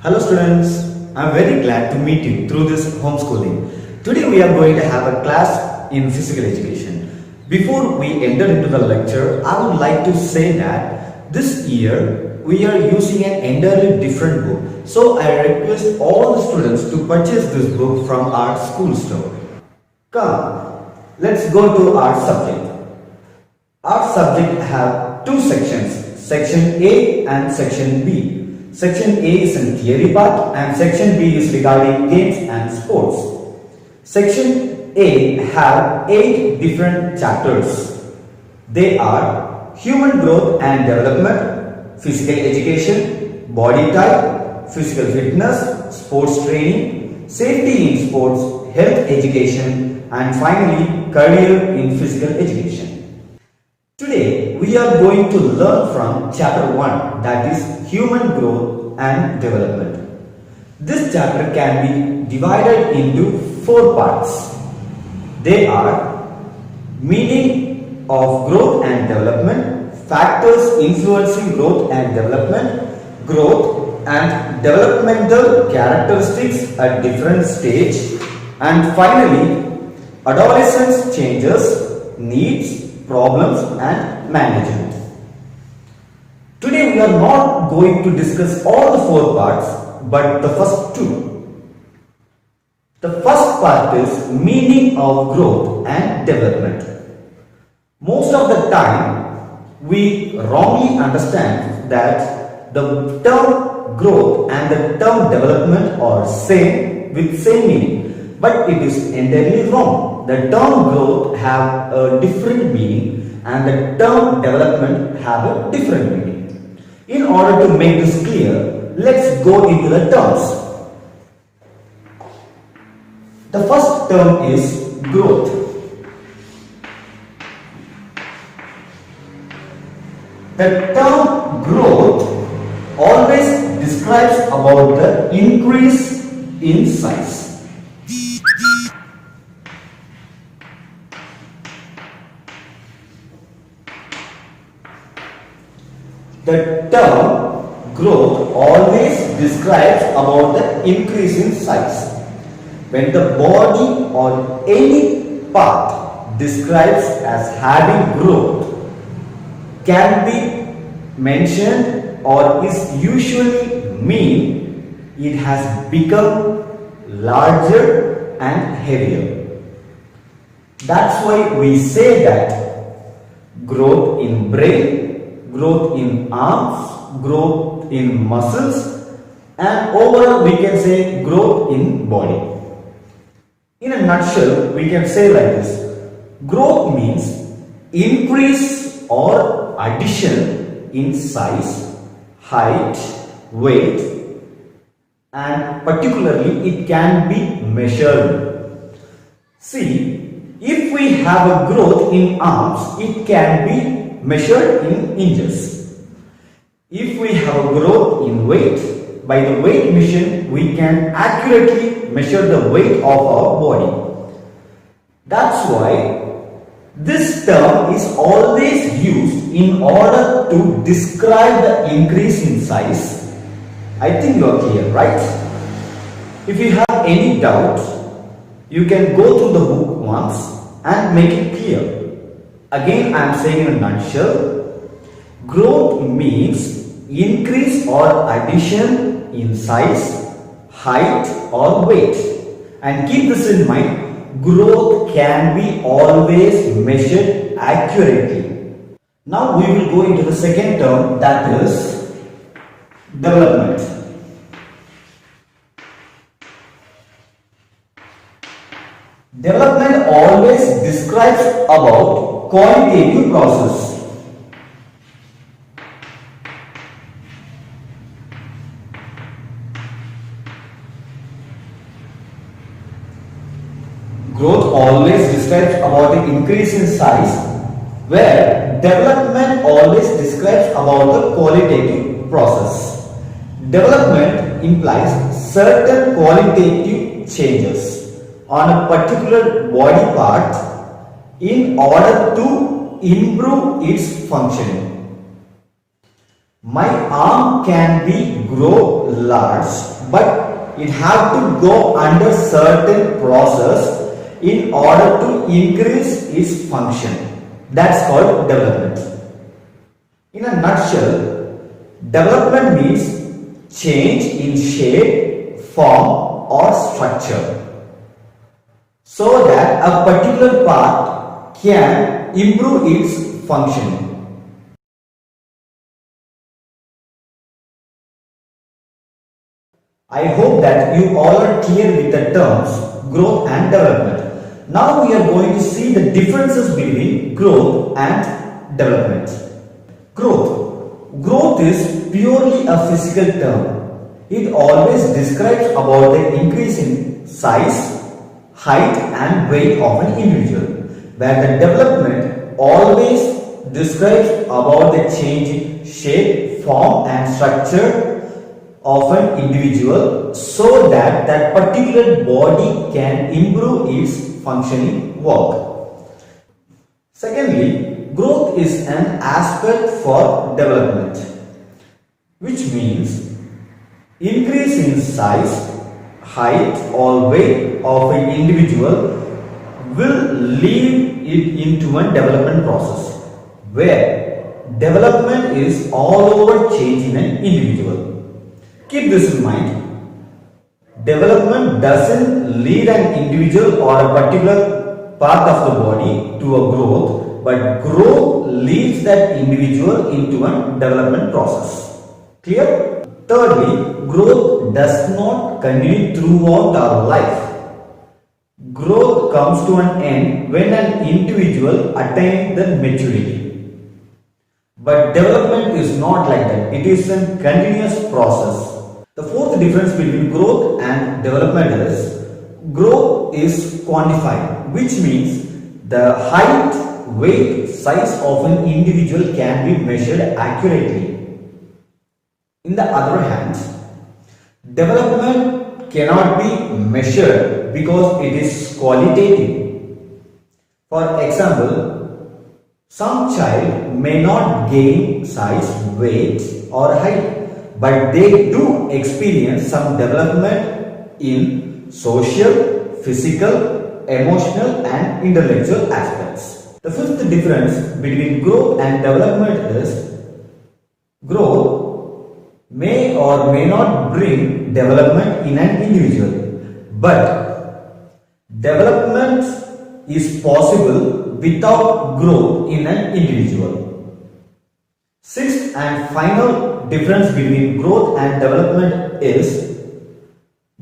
Hello students, I am very glad to meet you through this homeschooling. Today we are going to have a class in physical education. Before we enter into the lecture, I would like to say that this year we are using an entirely different book. So I request all the students to purchase this book from our school store. Come, let's go to our subject. Our subject have two sections, section A and section B. Section A is in theory part and section B is regarding games and sports. Section A have 8 different chapters. They are human growth and development, physical education, body type, physical fitness, sports training, safety in sports, health education, and finally career in physical education. Today we are going to learn from chapter 1, that is human growth and development. This chapter can be divided into 4 parts. They are meaning of growth and development, factors influencing growth and development, growth and developmental characteristics at different stage, and finally adolescence changes, needs, problems and management. Today we are not going to discuss all the 4 parts but the first 2. The first part is meaning of growth and development. Most of the time we wrongly understand that the term growth and the term development are same with same meaning, but it is entirely wrong. The term growth have a different meaning and the term development have a different meaning. In order to make this clear, let's go into the terms. The first term is growth. The term growth always describes about the increase in size. The term growth always describes about the increase in size. When the body or any part describes as having growth can be mentioned or is usually mean it has become larger and heavier. That's why we say that growth in brain, growth in arms, growth in muscles, and overall we can say growth in body. In a nutshell, we can say like this: growth means increase or addition in size, height, weight, and particularly it can be measured. See, if we have a growth in arms, it can be measured in inches. If we have a growth in weight, by the weight machine we can accurately measure the weight of our body. That's why this term is always used in order to describe the increase in size. I think you are clear, right? If you have any doubt, you can go through the book once and make it clear. Again, I am saying in a nutshell, growth means increase or addition in size, height or weight. And keep this in mind, growth can be always measured accurately. Now we will go into the second term, that is development. Development always describes about qualitative process. Growth always describes about the increase in size, where development always describes about the qualitative process. Development implies certain qualitative changes on a particular body part in order to improve its functioning. My arm can be grow large, but it have to go under certain process in order to increase its function. That's called development. In a nutshell, development means change in shape, form or structure so that a particular part can improve its functioning. I hope that you all are clear with the terms growth and development. Now we are going to see the differences between growth and development. Growth is purely a physical term. It always describes about the increase in size, height and weight of an individual, where the development always describes about the change in shape, form and structure of an individual so that that particular body can improve its functioning work. Secondly, growth is an aspect for development, which means increase in size, height or weight of an individual will lead it into a development process where development is all over change in an individual. Keep this in mind. Development doesn't lead an individual or a particular part of the body to a growth, but growth leads that individual into a development process. Clear? Thirdly, growth does not continue throughout our life. Growth comes to an end when an individual attains the maturity. But development is not like that. It is a continuous process. The fourth difference between growth and development is growth is quantified, which means the height, weight, size of an individual can be measured accurately. In the other hand, development cannot be measured because it is qualitative. For example, some child may not gain size, weight or height, but they do experience some development in social, physical, emotional and intellectual aspects. The fifth difference between growth and development is growth may or may not bring development in an individual, but development is possible without growth in an individual. Sixth and final difference between growth and development is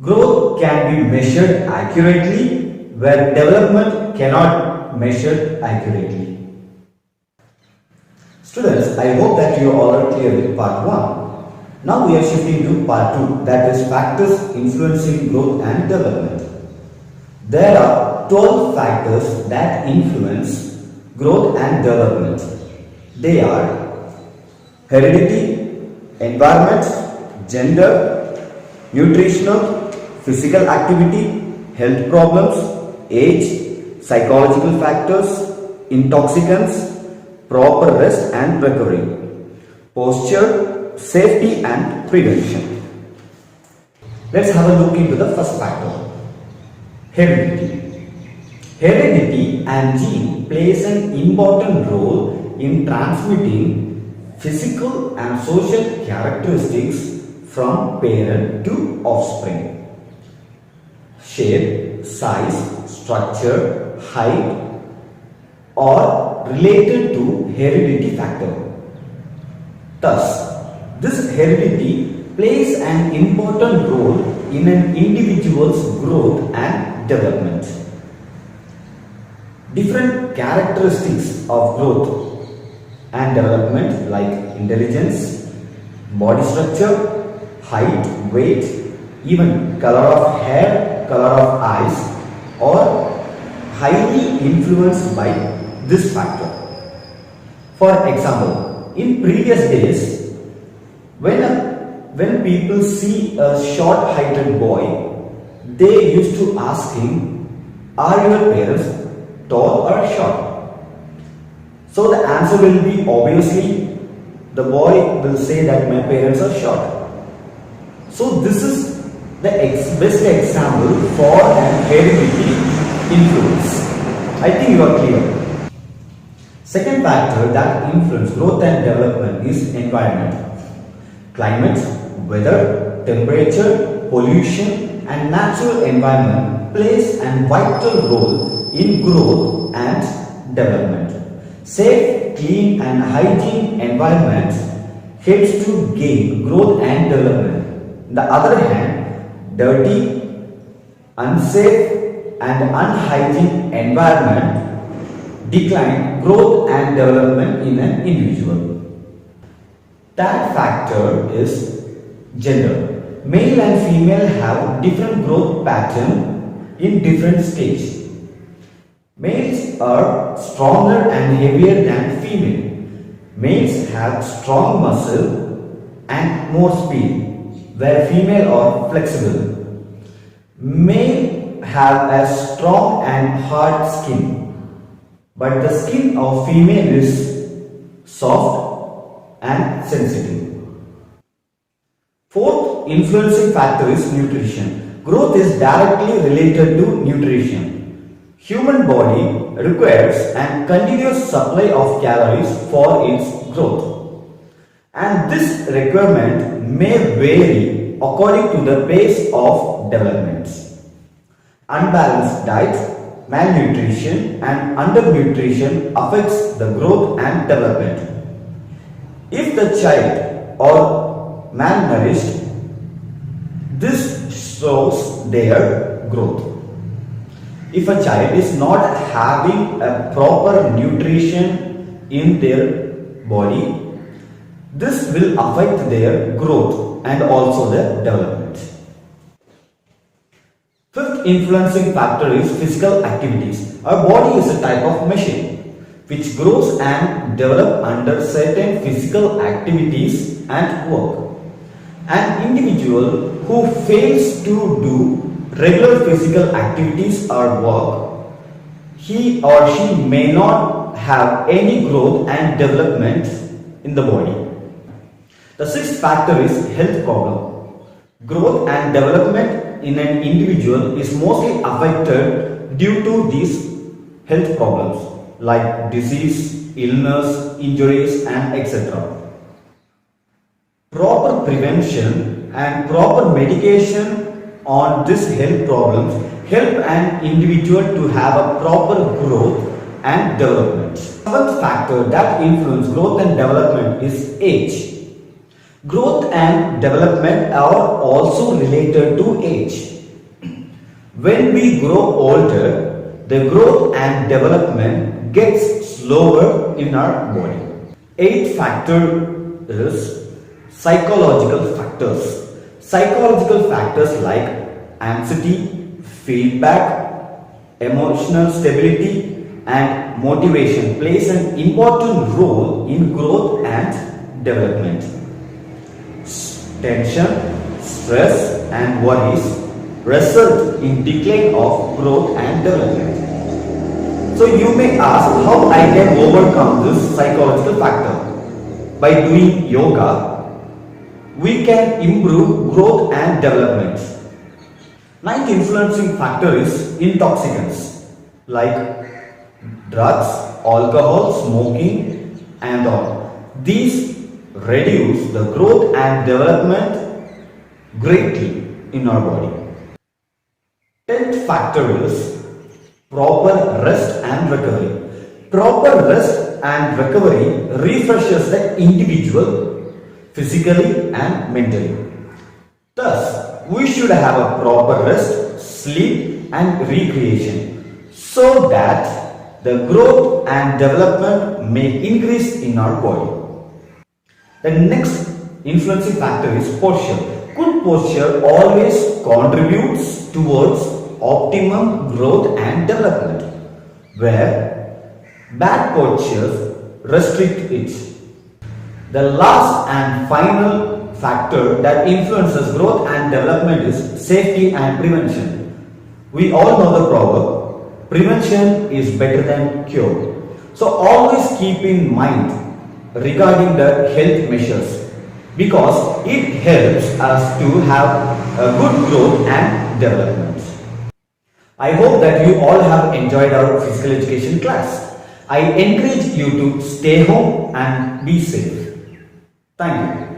growth can be measured accurately where development cannot measure accurately. Students, I hope that you all are clear with part 1. Now we are shifting to part 2, that is factors influencing growth and development. There are 12 factors that influence growth and development. They are heredity, environment, gender, nutritional, physical activity, health problems, age, psychological factors, intoxicants, proper rest and recovery, posture, safety and prevention. Let's have a look into the first factor, heredity. Heredity and gene plays an important role in transmitting physical and social characteristics from parent to offspring. Shape, size, structure, height are related to heredity factor. Thus, this heredity plays an important role in an individual's growth and development. Different characteristics of growth and development like intelligence, body structure, height, weight, even color of hair, color of eyes are highly influenced by this factor. For example, in previous days, when people see a short-heighted boy, they used to ask him, are your parents tall or short? So the answer will be obviously the boy will say that my parents are short. So this is the best example for an hereditary influence. I think you are clear. Second factor that influence growth and development is environment. Climate, weather, temperature, pollution and natural environment plays a vital role in growth and development. Safe, clean and hygiene environment helps to gain growth and development. On the other hand, dirty, unsafe and unhygienic environment decline growth and development in an individual. Third factor is gender. Male and female have different growth pattern in different stages. Males are stronger and heavier than female. Males have strong muscle and more speed, where female are flexible. Male have a strong and hard skin, but the skin of female is soft and sensitive. Fourth influencing factor is nutrition. Growth is directly related to nutrition. Human body requires a continuous supply of calories for its growth, and this requirement may vary according to the pace of development. Unbalanced diet, malnutrition and undernutrition affects the growth and development. If the child are malnourished, this slows their growth. If a child is not having a proper nutrition in their body, this will affect their growth and also their development. Fifth influencing factor is physical activities. Our body is a type of machine which grows and develops under certain physical activities and work. An individual who fails to do regular physical activities or work, he or she may not have any growth and development in the body. The sixth factor is health problem. Growth and development in an individual is mostly affected due to these health problems like disease, illness, injuries and etc. Proper prevention and proper medication on these health problems help an individual to have a proper growth and development. Seventh factor that influences growth and development is age. Growth and development are also related to age. When we grow older, the growth and development gets slower in our body. Eighth factor is psychological factors. Psychological factors like anxiety, feedback, emotional stability and motivation plays an important role in growth and development. Tension, stress and worries result in decline of growth and development. So you may ask how I can overcome this psychological factor. By doing yoga, we can improve growth and development. Ninth influencing factor is intoxicants like drugs, alcohol, smoking and all. These reduce the growth and development greatly in our body. 10th factor is proper rest and recovery. Proper rest and recovery refreshes the individual physically and mentally. Thus, we should have a proper rest, sleep and recreation so that the growth and development may increase in our body. The next influencing factor is posture. Good posture always contributes towards optimum growth and development, where bad postures restrict it. The last and final factor that influences growth and development is safety and prevention. We all know the proverb, prevention is better than cure. So always keep in mind regarding the health measures, because it helps us to have a good growth and development. I hope that you all have enjoyed our physical education class. I encourage you to stay home and be safe. Thank you.